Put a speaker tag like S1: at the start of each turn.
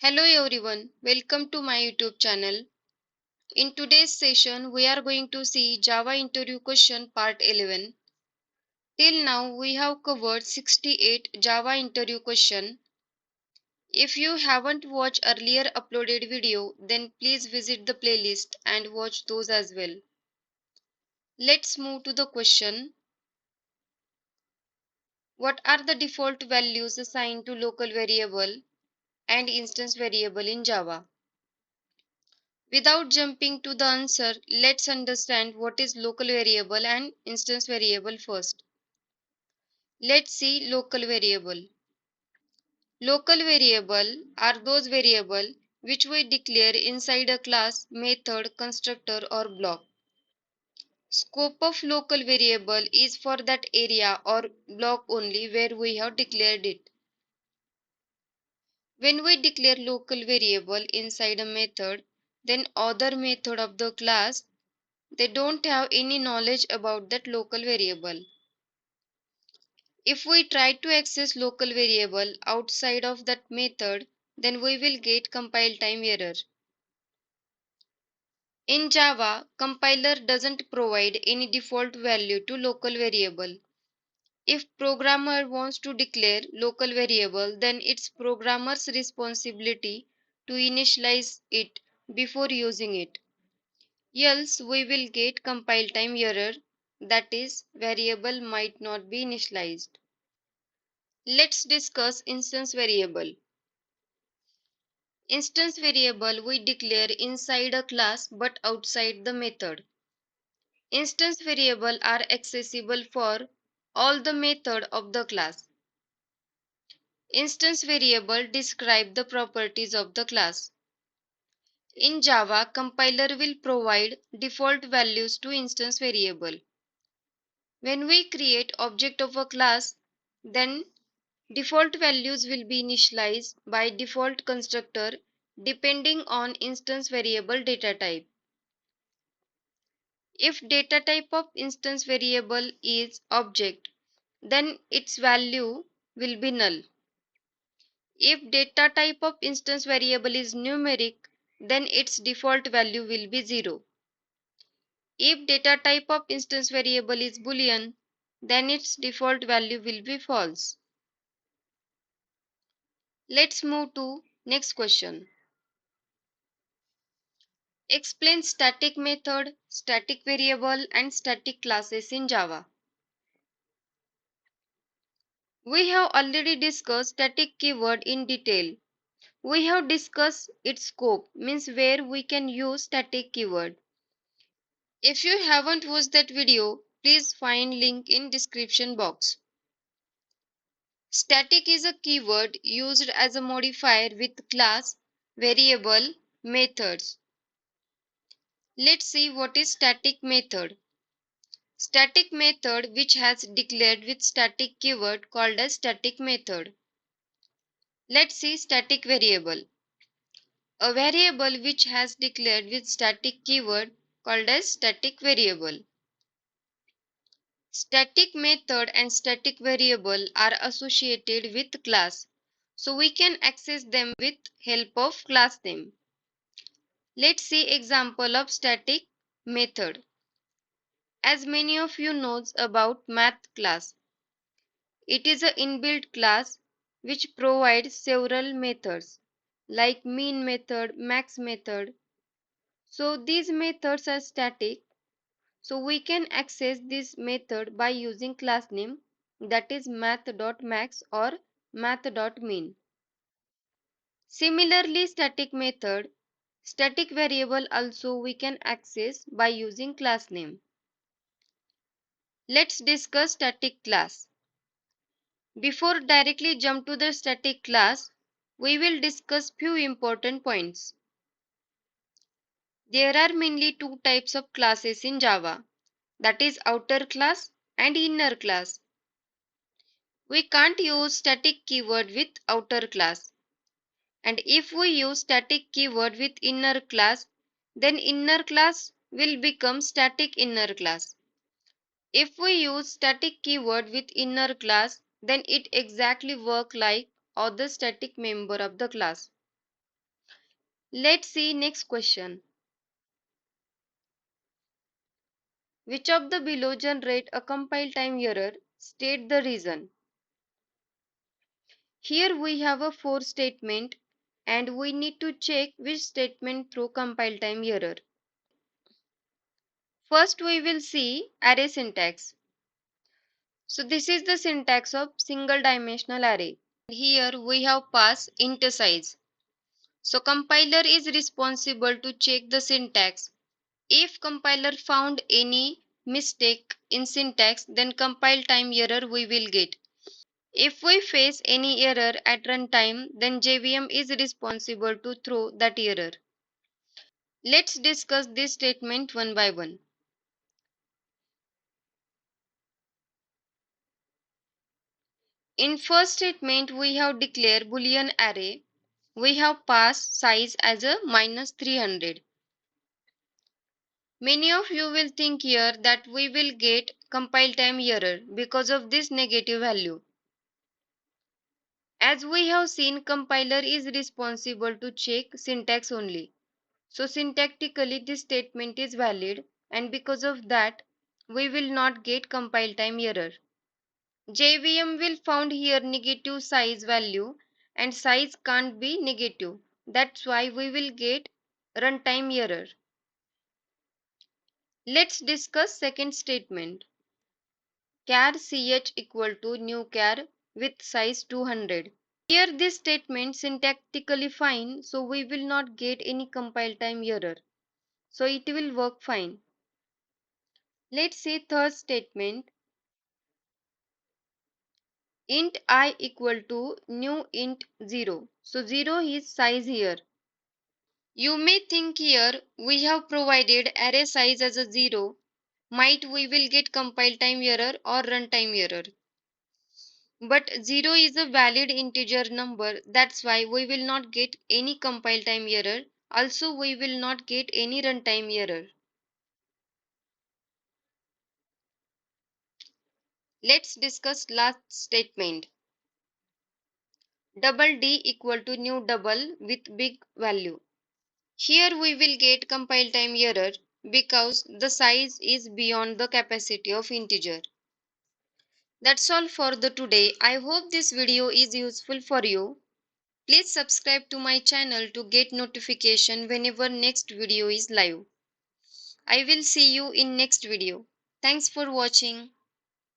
S1: Hello everyone, welcome to my YouTube channel. In today's session, we are going to see Java interview question part 11. Till now, we have covered 68 Java interview question. If you haven't watched earlier uploaded video, then please visit the playlist and watch those as well. Let's move to the question. What are the default values assigned to local variable and instance variable in Java? Without jumping to the answer, let's understand what is local variable and instance variable first. Let's see local variable. Local variable are those variables which we declare inside a class, method, constructor or block. Scope of local variable is for that area or block only where we have declared it. When we declare local variable inside a method, then other method of the class, they don't have any knowledge about that local variable. If we try to access local variable outside of that method, then we will get compile time error. In Java, compiler doesn't provide any default value to local variable. If programmer wants to declare local variable, then it's programmer's responsibility to initialize it before using it. Else we will get compile time error, that is, variable might not be initialized. Let's discuss instance variable. Instance variable we declare inside a class but outside the method. Instance variable are accessible for all the method of the class. Instance variable describe the properties of the class. In Java, compiler will provide default values to instance variable. When we create object of a class, then default values will be initialized by default constructor depending on instance variable data type. If data type of instance variable is object, then its value will be null. If data type of instance variable is numeric, then its default value will be 0. If data type of instance variable is boolean, then its default value will be false. Let's move to next question. Explain static method, static variable and static classes in Java. We have already discussed static keyword in detail. We have discussed its scope, means where we can use static keyword. If you haven't watched that video, please find link in description box. Static is a keyword used as a modifier with class, variable, methods. Let's see what is static method. Static method which has declared with static keyword called as static method. Let's see static variable. A variable which has declared with static keyword called as static variable. Static method and static variable are associated with class, so we can access them with help of class name. Let's see example of static method. As many of you knows about math class, it is an inbuilt class which provides several methods like mean method, max method. So these methods are static. So we can access this method by using class name, that is math.max or math.mean. Similarly, static variable also we can access by using class name. Let's discuss static class. Before directly jump to the static class, we will discuss few important points. There are mainly two types of classes in Java, that is outer class and inner class. We can't use static keyword with outer class. And if we use static keyword with inner class, then inner class will become static inner class. If we use static keyword with inner class, then it exactly work like other static member of the class. Let's see next question. Which of the below generate a compile time error? State the reason. Here we have a for statement and we need to check which statement throw compile time error. First we will see array syntax. So this is the syntax of single dimensional array. Here we have pass int size. So compiler is responsible to check the syntax. If compiler found any mistake in syntax, then compile time error we will get. If we face any error at runtime, then JVM is responsible to throw that error. Let's discuss this statement one by one. In first statement, we have declared boolean array. We have passed size as a -300. Many of you will think here that we will get compile time error because of this negative value. As we have seen, compiler is responsible to check syntax only. So syntactically this statement is valid and because of that we will not get compile time error. JVM will found here negative size value and size can't be negative. That's why we will get runtime error. Let's discuss second statement. Char ch equal to new char with size 200. Here this statement syntactically fine, so we will not get any compile time error. So it will work fine. Let's see third statement. Int I equal to new int 0. So 0 is size here. You may think here we have provided array size as a 0. Might we will get compile time error or runtime error. But 0 is a valid integer number, that's why we will not get any compile time error. Also we will not get any runtime error. Let's discuss last statement. Double D equal to new double with big value. Here we will get compile time error because the size is beyond the capacity of integer. That's all for the today. I hope this video is useful for you. Please subscribe to my channel to get notification whenever next video is live. I will see you in next video. Thanks for watching.